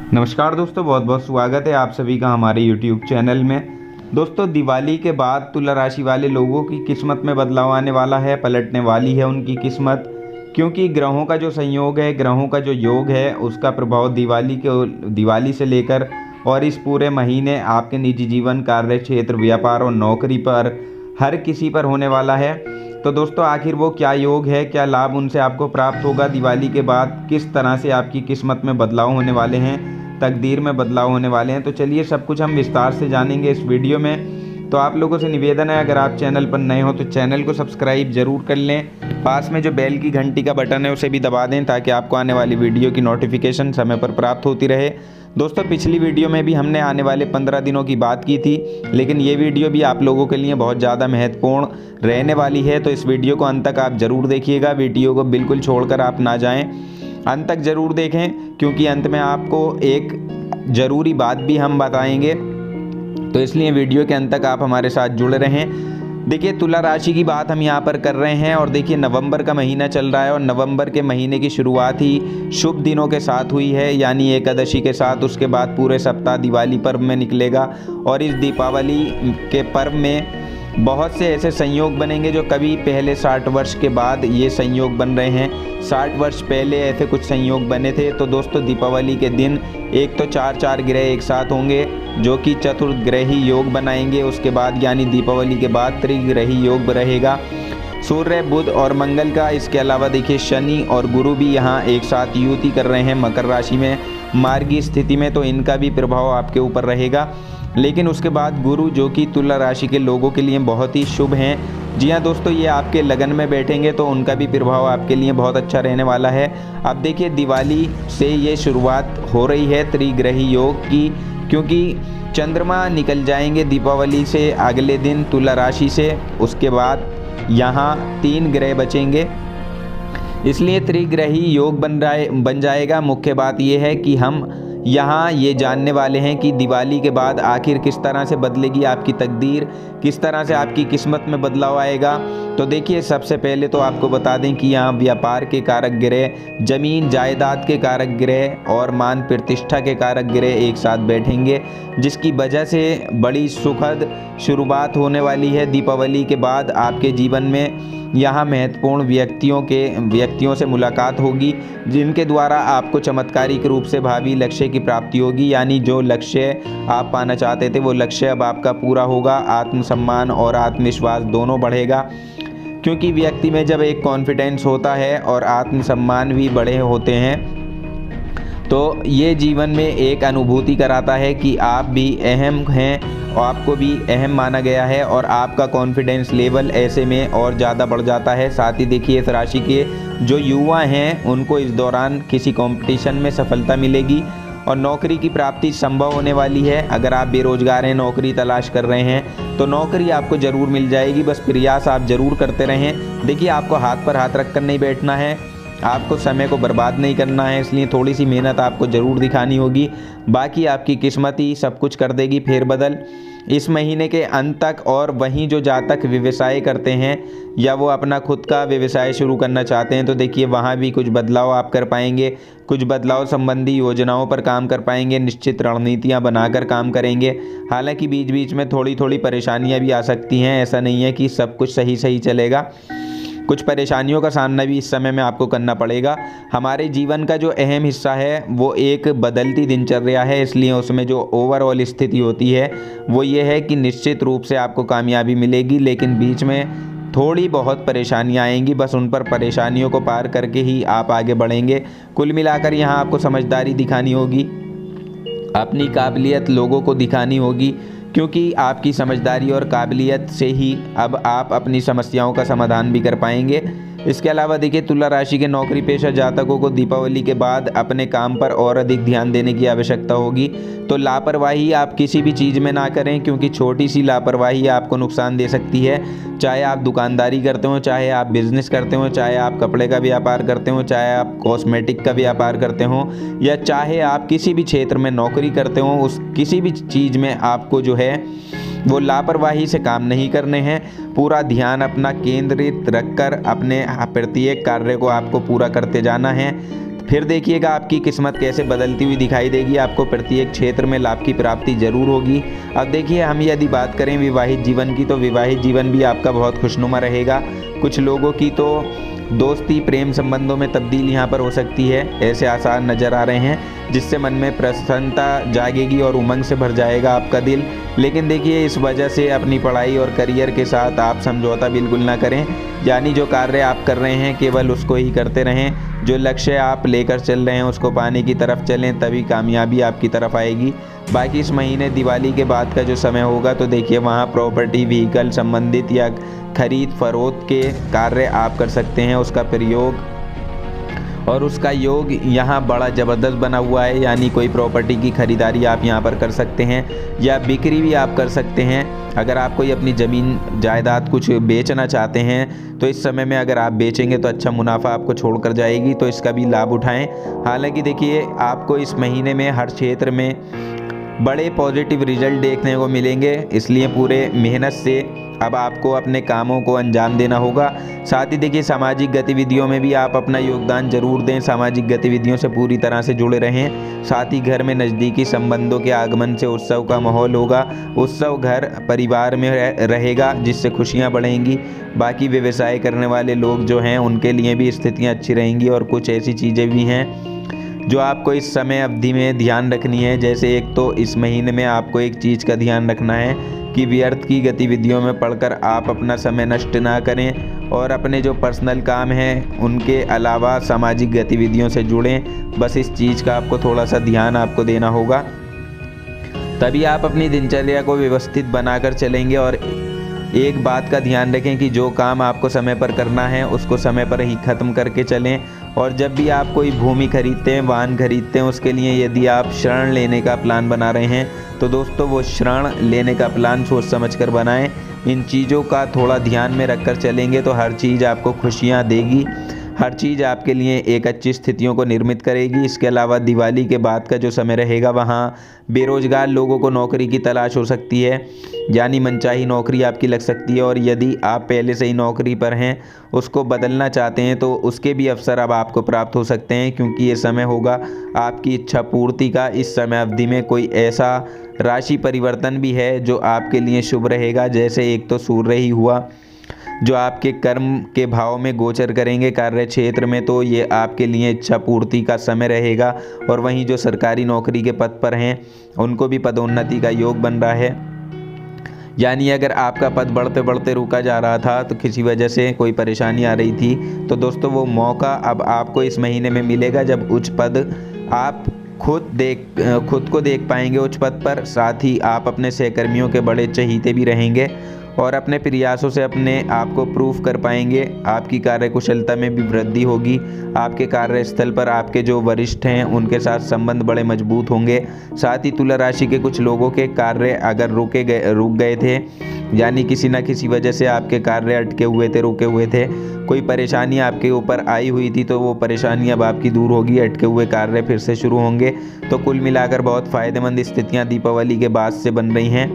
नमस्कार दोस्तों, बहुत बहुत स्वागत है आप सभी का हमारे YouTube चैनल में। दोस्तों, दिवाली के बाद तुला राशि वाले लोगों की किस्मत में बदलाव आने वाला है, पलटने वाली है उनकी किस्मत। क्योंकि ग्रहों का जो संयोग है, ग्रहों का जो योग है, उसका प्रभाव दिवाली से लेकर और इस पूरे महीने आपके निजी जीवन, कार्य क्षेत्र, व्यापार और नौकरी पर हर किसी पर होने वाला है। तो दोस्तों, आखिर वो क्या योग है, क्या लाभ उनसे आपको प्राप्त होगा दिवाली के बाद, किस तरह से आपकी किस्मत में बदलाव होने वाले हैं, तकदीर में बदलाव होने वाले हैं, तो चलिए सब कुछ हम विस्तार से जानेंगे इस वीडियो में। तो आप लोगों से निवेदन है, अगर आप चैनल पर नए हो तो चैनल को सब्सक्राइब जरूर कर लें। पास में जो बेल की घंटी का बटन है उसे भी दबा दें ताकि आपको आने वाली वीडियो की नोटिफिकेशन समय पर प्राप्त होती रहे। दोस्तों, पिछली वीडियो में भी हमने आने वाले 15 दिनों की बात की थी, लेकिन ये वीडियो भी आप लोगों के लिए बहुत ज़्यादा महत्वपूर्ण रहने वाली है। तो इस वीडियो को अंत तक आप ज़रूर देखिएगा, वीडियो को बिल्कुल छोड़कर आप ना जाएं, अंत तक ज़रूर देखें, क्योंकि अंत में आपको एक ज़रूरी बात भी हम बताएंगे। तो इसलिए वीडियो के अंत तक आप हमारे साथ जुड़े रहें। देखिए, तुला राशि की बात हम यहाँ पर कर रहे हैं और देखिए नवंबर का महीना चल रहा है और नवंबर के महीने की शुरुआत ही शुभ दिनों के साथ हुई है, यानी एकादशी के साथ। उसके बाद पूरे सप्ताह दिवाली पर्व में निकलेगा और इस दीपावली के पर्व में बहुत से ऐसे संयोग बनेंगे जो कभी पहले 60 वर्ष के बाद ये संयोग बन रहे हैं। 60 वर्ष पहले ऐसे कुछ संयोग बने थे। तो दोस्तों, दीपावली के दिन एक तो चार ग्रह एक साथ होंगे जो कि चतुर्ग्रही योग बनाएंगे। उसके बाद यानी दीपावली के बाद त्रिग्रही योग रहेगा, सूर्य, बुध और मंगल का। इसके अलावा देखिए शनि और गुरु भी यहाँ एक साथ युति कर रहे हैं मकर राशि में मार्गी स्थिति में, तो इनका भी प्रभाव आपके ऊपर रहेगा। लेकिन उसके बाद गुरु, जो कि तुला राशि के लोगों के लिए बहुत ही शुभ हैं। जी हाँ दोस्तों, ये आपके लगन में बैठेंगे तो उनका भी प्रभाव आपके लिए बहुत अच्छा रहने वाला है। अब देखिए, दिवाली से ये शुरुआत हो रही है त्रिग्रही योग की, क्योंकि चंद्रमा निकल जाएंगे दीपावली से अगले दिन तुला राशि से। उसके बाद यहाँ 3 ग्रह बचेंगे, इसलिए त्रिग्रही योग बन जाएगा। मुख्य बात यह है कि हम यहाँ ये जानने वाले हैं कि दिवाली के बाद आखिर किस तरह से बदलेगी आपकी तकदीर, किस तरह से आपकी किस्मत में बदलाव आएगा। तो देखिए, सबसे पहले तो आपको बता दें कि यहाँ व्यापार के कारक ग्रह, जमीन जायदाद के कारक ग्रह और मान प्रतिष्ठा के कारक ग्रह एक साथ बैठेंगे, जिसकी वजह से बड़ी सुखद शुरुआत होने वाली है दीपावली के बाद आपके जीवन में। यहाँ महत्वपूर्ण व्यक्तियों से मुलाकात होगी, जिनके द्वारा आपको चमत्कारिक रूप से भावी लक्ष्य की प्राप्ति होगी। यानी जो लक्ष्य आप पाना चाहते थे वो लक्ष्य अब आपका पूरा होगा। आत्मसम्मान और आत्मविश्वास दोनों बढ़ेगा, क्योंकि व्यक्ति में जब एक कॉन्फिडेंस होता है और आत्मसम्मान भी बड़े होते हैं तो ये जीवन में एक अनुभूति कराता है कि आप भी अहम हैं और आपको भी अहम माना गया है और आपका कॉन्फिडेंस लेवल ऐसे में और ज़्यादा बढ़ जाता है। साथ ही देखिए, इस राशि के जो युवा हैं उनको इस दौरान किसी कंपटीशन में सफलता मिलेगी और नौकरी की प्राप्ति संभव होने वाली है। अगर आप बेरोजगार हैं, नौकरी तलाश कर रहे हैं, तो नौकरी आपको ज़रूर मिल जाएगी, बस प्रयास आप ज़रूर करते रहें। देखिए, आपको हाथ पर हाथ रख कर नहीं बैठना है, आपको समय को बर्बाद नहीं करना है, इसलिए थोड़ी सी मेहनत आपको ज़रूर दिखानी होगी। बाकी आपकी किस्मत ही सब कुछ कर देगी फेरबदल इस महीने के अंत तक। और वहीं जो जातक व्यवसाय करते हैं या वो अपना खुद का व्यवसाय शुरू करना चाहते हैं, तो देखिए वहाँ भी कुछ बदलाव आप कर पाएंगे, कुछ बदलाव संबंधी योजनाओं पर काम कर पाएंगे, निश्चित रणनीतियाँ बनाकर काम करेंगे। हालांकि बीच बीच में थोड़ी परेशानियाँ भी आ सकती हैं, ऐसा नहीं है कि सब कुछ सही चलेगा। कुछ परेशानियों का सामना भी इस समय में आपको करना पड़ेगा। हमारे जीवन का जो अहम हिस्सा है वो एक बदलती दिनचर्या है, इसलिए उसमें जो ओवरऑल स्थिति होती है वो ये है कि निश्चित रूप से आपको कामयाबी मिलेगी, लेकिन बीच में थोड़ी बहुत परेशानियां आएंगी। बस उन पर परेशानियों को पार करके ही आप आगे बढ़ेंगे। कुल मिलाकर यहाँ आपको समझदारी दिखानी होगी, अपनी काबिलियत लोगों को दिखानी होगी, क्योंकि आपकी समझदारी और काबिलियत से ही अब आप अपनी समस्याओं का समाधान भी कर पाएंगे। इसके अलावा देखिए, तुला राशि के नौकरी पेशा जातकों को दीपावली के बाद अपने काम पर और अधिक ध्यान देने की आवश्यकता होगी। तो लापरवाही आप किसी भी चीज़ में ना करें, क्योंकि छोटी सी लापरवाही आपको नुकसान दे सकती है। चाहे आप दुकानदारी करते हो, चाहे आप बिजनेस करते हो, चाहे आप कपड़े का व्यापार करते हो, चाहे आप कॉस्मेटिक का व्यापार करते हो, या चाहे आप किसी भी क्षेत्र में नौकरी करते हो, उस किसी भी चीज़ में आपको जो है वो लापरवाही से काम नहीं करने हैं। पूरा ध्यान अपना केंद्रित रखकर अपने प्रत्येक कार्य को आपको पूरा करते जाना है। फिर देखिएगा आपकी किस्मत कैसे बदलती हुई दिखाई देगी। आपको प्रत्येक क्षेत्र में लाभ की प्राप्ति जरूर होगी। अब देखिए हम यदि बात करें विवाहित जीवन की, तो विवाहित जीवन भी आपका बहुत खुशनुमा रहेगा। कुछ लोगों की तो दोस्ती प्रेम संबंधों में तब्दील यहाँ पर हो सकती है, ऐसे आसार नज़र आ रहे हैं, जिससे मन में प्रसन्नता जागेगी और उमंग से भर जाएगा आपका दिल। लेकिन देखिए इस वजह से अपनी पढ़ाई और करियर के साथ आप समझौता बिल्कुल ना करें, यानी जो कार्य आप कर रहे हैं केवल उसको ही करते रहें। जो लक्ष्य आप लेकर चल रहे हैं उसको पाने की तरफ चलें, तभी कामयाबी आपकी तरफ आएगी। बाकी इस महीने दिवाली के बाद का जो समय होगा, तो देखिए वहाँ प्रॉपर्टी व्हीकल संबंधित या खरीद फरोख्त के कार्य आप कर सकते हैं। उसका प्रयोग और उसका योग यहाँ बड़ा ज़बरदस्त बना हुआ है, यानी कोई प्रॉपर्टी की खरीदारी आप यहाँ पर कर सकते हैं या बिक्री भी आप कर सकते हैं। अगर आप कोई अपनी ज़मीन जायदाद कुछ बेचना चाहते हैं, तो इस समय में अगर आप बेचेंगे तो अच्छा मुनाफा आपको छोड़कर जाएगी, तो इसका भी लाभ उठाएं। हालांकि देखिए आपको इस महीने में हर क्षेत्र में बड़े पॉजिटिव रिजल्ट देखने को मिलेंगे, इसलिए पूरे मेहनत से अब आपको अपने कामों को अंजाम देना होगा। साथ ही देखिए सामाजिक गतिविधियों में भी आप अपना योगदान जरूर दें, सामाजिक गतिविधियों से पूरी तरह से जुड़े रहें। साथ ही घर में नज़दीकी संबंधों के आगमन से उत्सव का माहौल होगा, उत्सव घर परिवार में रहेगा, जिससे खुशियां बढ़ेंगी। बाकी व्यवसाय करने वाले लोग जो हैं उनके लिए भी स्थितियाँ अच्छी रहेंगी। और कुछ ऐसी चीज़ें भी हैं जो आपको इस समय अवधि में ध्यान रखनी है। जैसे एक तो इस महीने में आपको एक चीज़ का ध्यान रखना है कि व्यर्थ की गतिविधियों में पड़कर आप अपना समय नष्ट ना करें, और अपने जो पर्सनल काम हैं उनके अलावा सामाजिक गतिविधियों से जुड़ें। बस इस चीज़ का आपको थोड़ा सा ध्यान आपको देना होगा, तभी आप अपनी दिनचर्या को व्यवस्थित बनाकर चलेंगे। और एक बात का ध्यान रखें कि जो काम आपको समय पर करना है उसको समय पर ही ख़त्म करके चलें। और जब भी आप कोई भूमि खरीदते हैं, वाहन खरीदते हैं, उसके लिए यदि आप ऋण लेने का प्लान बना रहे हैं, तो दोस्तों वो ऋण लेने का प्लान सोच समझ कर बनाएं। इन चीज़ों का थोड़ा ध्यान में रखकर चलेंगे तो हर चीज़ आपको खुशियाँ देगी, हर चीज़ आपके लिए एक अच्छी स्थितियों को निर्मित करेगी। इसके अलावा दिवाली के बाद का जो समय रहेगा, वहाँ बेरोज़गार लोगों को नौकरी की तलाश हो सकती है, यानी मनचाही नौकरी आपकी लग सकती है। और यदि आप पहले से ही नौकरी पर हैं, उसको बदलना चाहते हैं, तो उसके भी अवसर अब आपको प्राप्त हो सकते हैं, क्योंकि ये समय होगा आपकी इच्छा पूर्ति का। इस समय अवधि में कोई ऐसा राशि परिवर्तन भी है जो आपके लिए शुभ रहेगा। जैसे एक तो सूर्य ही हुआ जो आपके कर्म के भाव में गोचर करेंगे कार्य क्षेत्र में, तो ये आपके लिए इच्छा पूर्ति का समय रहेगा। और वहीं जो सरकारी नौकरी के पद पर हैं उनको भी पदोन्नति का योग बन रहा है, यानी अगर आपका पद बढ़ते बढ़ते रुका जा रहा था, तो किसी वजह से कोई परेशानी आ रही थी, तो दोस्तों वो मौका अब आपको इस महीने में मिलेगा जब उच्च पद आप खुद को देख पाएंगे उच्च पद पर। साथ ही आप अपने सहकर्मियों के बड़े चहीते भी रहेंगे और अपने प्रयासों से अपने आप को प्रूफ कर पाएंगे। आपकी कार्यकुशलता में भी वृद्धि होगी। आपके कार्यस्थल पर आपके जो वरिष्ठ हैं उनके साथ संबंध बड़े मजबूत होंगे। साथ ही तुला राशि के कुछ लोगों के कार्य अगर रुक गए थे, यानी किसी न किसी वजह से आपके कार्य अटके हुए थे, रुके हुए थे, कोई परेशानी आपके ऊपर आई हुई थी, तो वो परेशानी अब आपकी दूर होगी, अटके हुए कार्य फिर से शुरू होंगे। तो कुल मिलाकर बहुत फ़ायदेमंद स्थितियाँ दीपावली के बाद से बन रही हैं,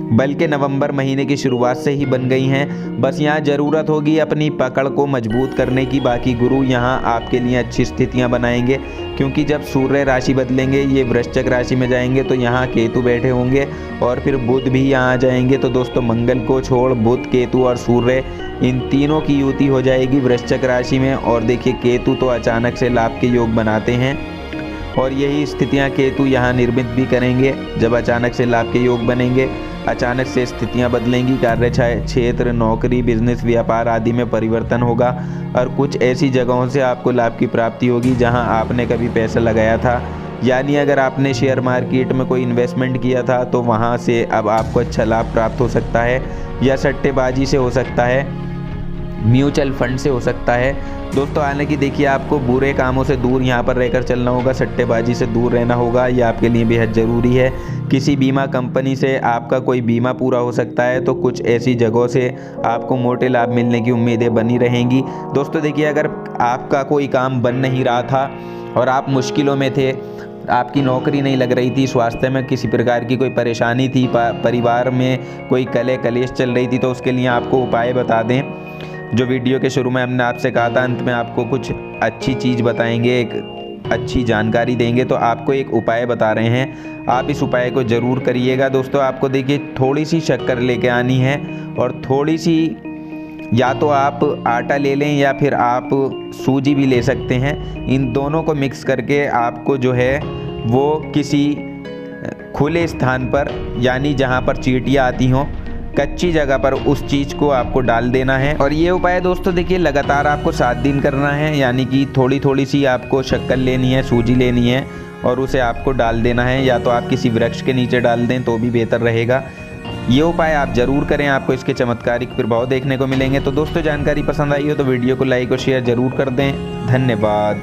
बल्कि नवंबर महीने की शुरुआत से ही बन गई हैं। बस यहाँ ज़रूरत होगी अपनी पकड़ को मजबूत करने की। बाकी गुरु यहाँ आपके लिए अच्छी स्थितियाँ बनाएंगे, क्योंकि जब सूर्य राशि बदलेंगे, ये वृश्चिक राशि में जाएंगे, तो यहाँ केतु बैठे होंगे और फिर बुध भी यहाँ आ जाएंगे। तो दोस्तों मंगल को छोड़ बुध, केतु और सूर्य, इन तीनों की युति हो जाएगी वृश्चिक राशि में। और देखिए केतु तो अचानक से लाभ के योग बनाते हैं, और यही स्थितियाँ केतु यहाँ निर्मित भी करेंगे। जब अचानक से लाभ के योग बनेंगे, अचानक से स्थितियां बदलेंगी, कार्य क्षेत्र, नौकरी, बिजनेस, व्यापार आदि में परिवर्तन होगा। और कुछ ऐसी जगहों से आपको लाभ की प्राप्ति होगी जहां आपने कभी पैसा लगाया था, यानी अगर आपने शेयर मार्केट में कोई इन्वेस्टमेंट किया था, तो वहां से अब आपको अच्छा लाभ प्राप्त हो सकता है, या सट्टेबाजी से हो सकता है, म्यूचुअल फंड से हो सकता है। दोस्तों हालांकि देखिए आपको बुरे कामों से दूर यहाँ पर रहकर चलना होगा, सट्टेबाजी से दूर रहना होगा, ये आपके लिए बेहद ज़रूरी है। किसी बीमा कंपनी से आपका कोई बीमा पूरा हो सकता है, तो कुछ ऐसी जगहों से आपको मोटे लाभ मिलने की उम्मीदें बनी रहेंगी। दोस्तों देखिए अगर आपका कोई काम बन नहीं रहा था और आप मुश्किलों में थे, आपकी नौकरी नहीं लग रही थी, स्वास्थ्य में किसी प्रकार की कोई परेशानी थी, परिवार में कोई कलेश चल रही थी, तो उसके लिए आपको उपाय बता दें जो वीडियो के शुरू में हमने आपसे कहा था। अंत में आपको कुछ अच्छी चीज़ बताएंगे, एक अच्छी जानकारी देंगे, तो आपको एक उपाय बता रहे हैं, आप इस उपाय को ज़रूर करिएगा। दोस्तों आपको देखिए थोड़ी सी शक्कर लेके आनी है और थोड़ी सी, या तो आप आटा ले लें या फिर आप सूजी भी ले सकते हैं। इन दोनों को मिक्स करके आपको जो है वो किसी खुले स्थान पर, यानी जहाँ पर चींटियाँ आती हों, कच्ची जगह पर उस चीज़ को आपको डाल देना है। और ये उपाय दोस्तों देखिए लगातार आपको 7 दिन करना है, यानी कि थोड़ी थोड़ी सी आपको शक्कर लेनी है, सूजी लेनी है और उसे आपको डाल देना है, या तो आप किसी वृक्ष के नीचे डाल दें तो भी बेहतर रहेगा। ये उपाय आप ज़रूर करें, आपको इसके चमत्कारिक प्रभाव देखने को मिलेंगे। तो दोस्तों जानकारी पसंद आई हो तो वीडियो को लाइक और शेयर ज़रूर कर दें। धन्यवाद।